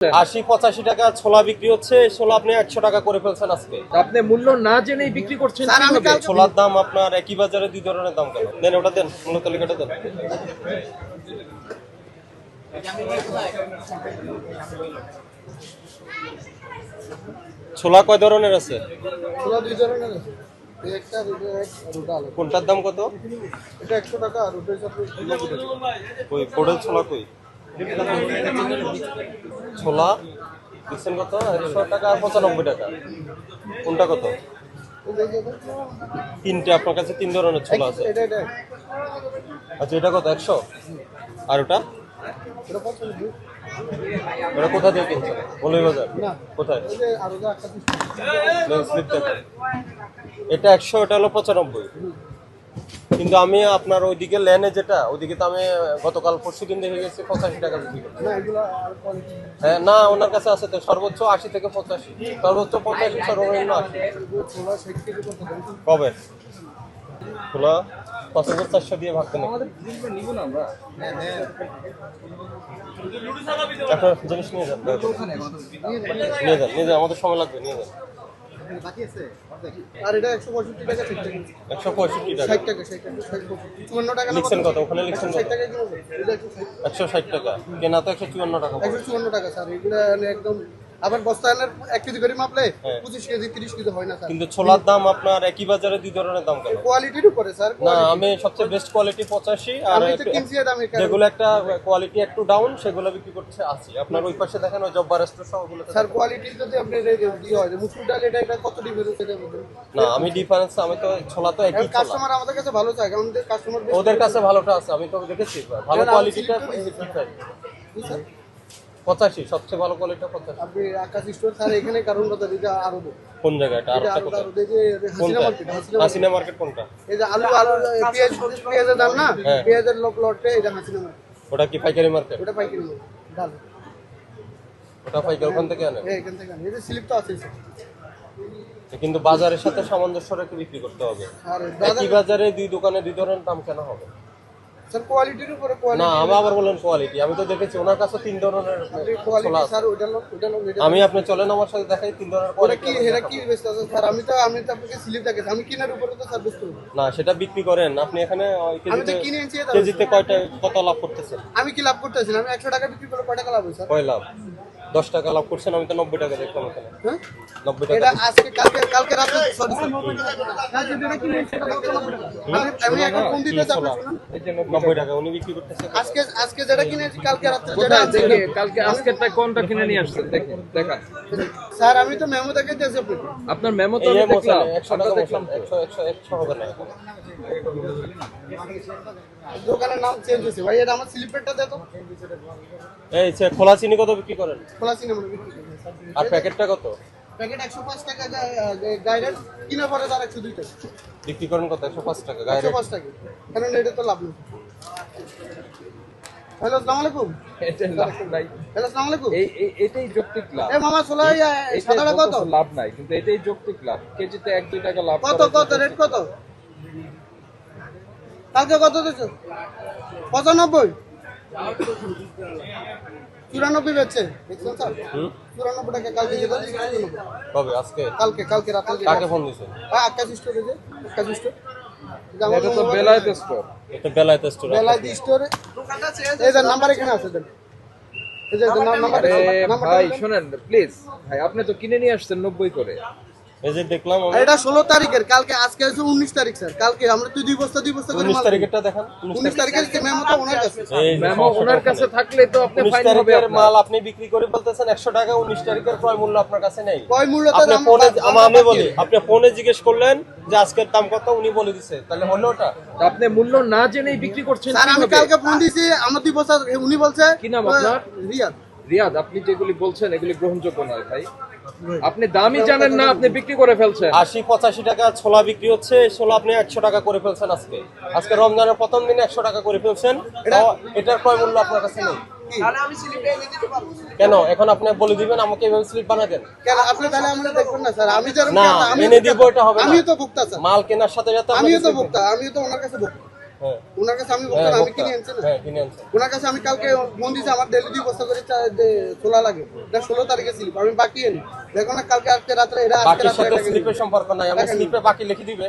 80-85 টাকা ছোলা বিক্রি হচ্ছে, ছোলা আপনি 100 টাকা করে ফেলছেন আজকে। আপনি মূল্য না জেনেই বিক্রি করছেন। ছোলার দাম আপনার একই বাজারে দুই ধরনের দাম কেন? দেন ওটা দেন, মূল্য তালিকাটা দেন। ছোলা কয় ধরনের আছে? ছোলা দুই ধরনের আছে, একটা দুটো আলাদা। কোনটার দাম কত? এটা 100 টাকা আর ওটা হচ্ছে 90 টাকা। কই কোডের ছোলা কই? ছোলা দিচ্ছেন কত? 100 টাকা আর 95 টাকা। কোনটা কত? তিনটে আপনার কাছে তিন ধরনের ছোলা আছে। এটা এটা আচ্ছা, এটা কত? 100। আর ওটা এটা 95। ওটা কোথা থেকে কিনছেন? মৌলভী বাজার? না। কোথায়? এই যে আর ওটা একটা স্লিপ দেখেন। এটা 100, এটা হলো 95। কিন্তু আমি আপনার ওইদিকে লেনে যেটা, ওইদিকে তো আমি গতকাল পরশু দিন দেখে গেছি 85 টাকা বিক্রি করছে। না, এগুলো আর কোয়ালিটি হ্যাঁ, না ওনার কাছে আছে তো সর্বোচ্চ 80 থেকে 85, সর্বোচ্চ 85, সর্বনিম্ন 80। ছোলা 60 কেজি করতে পারি। কবে খোলা? 5400 দিয়ে ভাগতে নেই একটা জিনিস নিয়ে যান, নিয়ে যান, নিয়ে যান, আমাদের সময় লাগবে, নিয়ে যান। আর এটা 165 টাকা 60 টাকা। 165 টাকা। 60 টাকা 60 টাকা 54 টাকা না লিখছেন কত? ওখানে লিখছেন 60 কত? টাকা কিলো। এটা 160 টাকা কেনা তো 154 টাকা পড়ে। 154 টাকা স্যার। এগুলো একদম আবার বস্তা আনার 1 কেজি করে মাপলে হ্যাঁ। 25 কেজি 30 কেজি হয় না স্যার। কিন্তু ছোলার দাম আপনার একই বাজারে দুই ধরনের দাম কেন? কোয়ালিটির উপরে স্যার। না, আমি সবচেয়ে বেস্ট কোয়ালিটি 85, আর আমি তো কিনছি এটা আমি যেগুলো একটা কোয়ালিটি একটু ডাউন সেগুলো বিক্রি করছে 80। আপনার ওই পাশে দেখেন ওই জব্বার রেস্টুরেন্ট সবগুলো। স্যার কোয়ালিটি যদি আপনি কি হয় যে মুসুর ডাল এটা কত ডিফারেন্স এটা বলুন। না, আমি ডিফারেন্স, আমি তো ছোলা তো একই ছোলা। কাস্টমার আমাদের কাছে ভালো চায়, কারণ কাস্টমার ওদের কাছে ভালোটা আছে, আমি তো দেখেছি ভালো কোয়ালিটিটা 85, সবচেয়ে ভালো কোয়ালিটিটা 85। আপনি আকাশ স্টোর স্যার এখানে কারণ কথা এটা আরো কোন জায়গাটা? আর একটা কোথায়? কোনটা? হাসিনা মার্কেট কোনটা? এই যে আলু পেঁয়াজের দাম না, হ্যাঁ। পেঁয়াজের লটে এটা হাসিনা মার্কেট। ওটা কি পাইকারি মার্কেট? ওটা পাইকারি মাল ডাল। ওটা পাইকারি ওখান থেকে আনে। এখান থেকে আনি। এই যে স্লিপ তো আছে স্যার। কিন্তু বাজারের সাথে সামঞ্জস্য রেখে বিক্রি করতে হবে। আর একই বাজারে দুই দোকানে দুই ধরনের দাম কেন হবে? স্যার কোয়ালিটির উপরে না, কোয়ালিটি। আমি আবার বলেন কোয়ালিটি, আমি তো দেখেছি ওনার কাছে তিন ধরনের ছোলা কোয়ালিটি আছে। স্যার ওটা লোক আমি আপনি চলেন আমার সাথে দেখাই তিন ধরনের ওটা কোয়ালিটি। কি এটা কি বেস্ট আছে স্যার? আমি তো আপনাকে স্লিপ দেখেছি, আমি কিনার উপরে তো স্যার বেস্ট করব। না, সেটা বিক্রি করেন আপনি এখানে আমি তো কিনে এনেছি এটা। কেজিতে কত লাভ করতেছেন? আমি কি লাভ করতেছি না? আমি 100 টাকা বিক্রি করে কয় টাকা লাভ হয় স্যার? কয় লাভ? 10 টাকা লাভ করছেন, আমি তো 90 টাকা দেখলাম এখানে। হ্যাঁ 90 এটা টাকা। আজকে কালকে রাতে সরি স্যার কালকে যেটা কিনে এনেছি সেটা কত লাভ হবে? আমি এখন কোন দিতে যাব না? 90 টাকা উনি বিক্রি করতেছে। আজকে যেটা কিনেছি কালকে রাতে যেটা কোথায় আছে দেখি কালকে আজকেরটা কোনটা কিনে নিয়ে আসছেন দেখুন দেখান। স্যার আমি তো মেমো দেখে দিয়েছি আপনাকে। আপনার মেমো তো এই আমি মশলা দেখলাম, 100 আমরা টাকা, দেখলাম তো। 100 হবে না এখন। দোকানের নাম চেঞ্জ হয়েছে ভাই, এটা আমার স্লিপেরটা দে তো। এই যে খোলা চিনি কত বিক্রি করেন? খোলা সিনেমা বিক্রি করি আর প্যাকেটটা কত প্যাকেট 105 টাকা গাইডের কিনা পরে তার 102 টাকা বিক্রি করেন? কত? 105 টাকা গায়ে 105 টাকা। কারণ এটা তো লাভ নেই। হ্যালো আসসালামু আলাইকুম। এটা লাভ নাই। হ্যালো আসসালামু আলাইকুম। এটাই যৌক্তিক লাভ। এ মামা ছোলা এটাই সাদাটা কত? বলতেছে লাভ নাই, কিন্তু এটাই যৌক্তিক লাভ। কেজিতে 1-2 টাকা লাভ কত করা কত রেট কত? কালকে কত দিছো? 95 94 বেচছে দেখছেন স্যার? 94 টাকা কালকে যেটা দিয়েছে 94। কবে? আজকে? কালকে রাতে কাকে ফোন দিছেন? আকাশ স্টোরে যে আকাশ স্টোর এটা তো বেলায়েত স্টোর। এটা বেলায়েত স্টোর। বেলায়েত স্টোরে এই যে নাম্বার এখানে আছে দেন। এই যে নাম্বার আরে ভাই শুনেন প্লিজ ভাই, আপনি তো কিনে নিয়ে আসছেন 90 করে। এই যে দেখলাম আমি। এটা 16 তারিখের, কালকে আজকে হচ্ছে 19 তারিখ স্যার। কালকে আমরা তো দুই বস্তা করে 19 মাল। তারিখেরটা দেখান। 19 তারিখের যে মেমো তো ওনার কাছে। এই মেমো ওনার কাছে থাকলে তো আপনি 19 ফাইন হবে তারিখের আপনার। মাল আপনি বিক্রি করে বলতেছেন 100 টাকা, 19 তারিখের ক্রয় মূল্য আপনার কাছে নেই। কয় মূল্যটা আপনি ফোনে আমি বলি, আপনি ফোনে জিজ্ঞেস করলেন যে আজকের দাম কত, উনি বলে দিছে, তাহলে হলো ওটা? তা আপনি মূল্য না জেনেই বিক্রি করছেন। স্যার আমি কিভাবে? কালকে ফোন দিছি, আমার দুই বস্তা উনি বলছে কি নাম আপনার? রিয়াদ। রিয়াদ, আপনি যেগুলি বলছেন এগুলি গ্রহণযোগ্য নয় ভাই। আপনি দামই জানেন না, আপনি বিক্রি করে ফেলছেন। 80-85 টাকা ছোলা বিক্রি হচ্ছে, ছোলা আপনি 100 টাকা করে ফেলছেন আজকে রমজানের প্রথম দিনে 100 টাকা করে ফেলছেন। এটার ক্রয় মূল্য আপনার কাছে নেই। তাহলে আমি স্লিপে এনে দিতে পারবো। কেন? এখন আপনি বলে দিবেন আমাকে এভাবে স্লিপ বানাই দেন। কেন আপনি তাহলে আমরা দেখবেন না স্যার? আমি যেরকম না, আমি এনে দিব, এটা হবে না। আমিও তো ভুক্তা স্যার। মাল কেনার সাথে সাথে আমিও তো ভুক্তা, আমিও তো ওনার কাছে ভুক্তা। হ্যাঁ ওনার কাছে আমি হ্যাঁ বলতাম আমি ভোক্তা। কিনে আনছি না হ্যাঁ কিনে আনছেন। ওনার কাছে আমি কালকে ফোন দিয়েছি আমার ডেলি 2 বস্তা করে ছোলা লাগে এটা 16 তারিখে স্লিপ আমি বাকি আনি দেখো না কালকে আজকে রাত্রে এরা আজকে বাকির রাত্রে সাথে টাকা স্লিপের সম্পর্ক নাই, আমি টাকা স্লিপে বাকি লিখে দিবে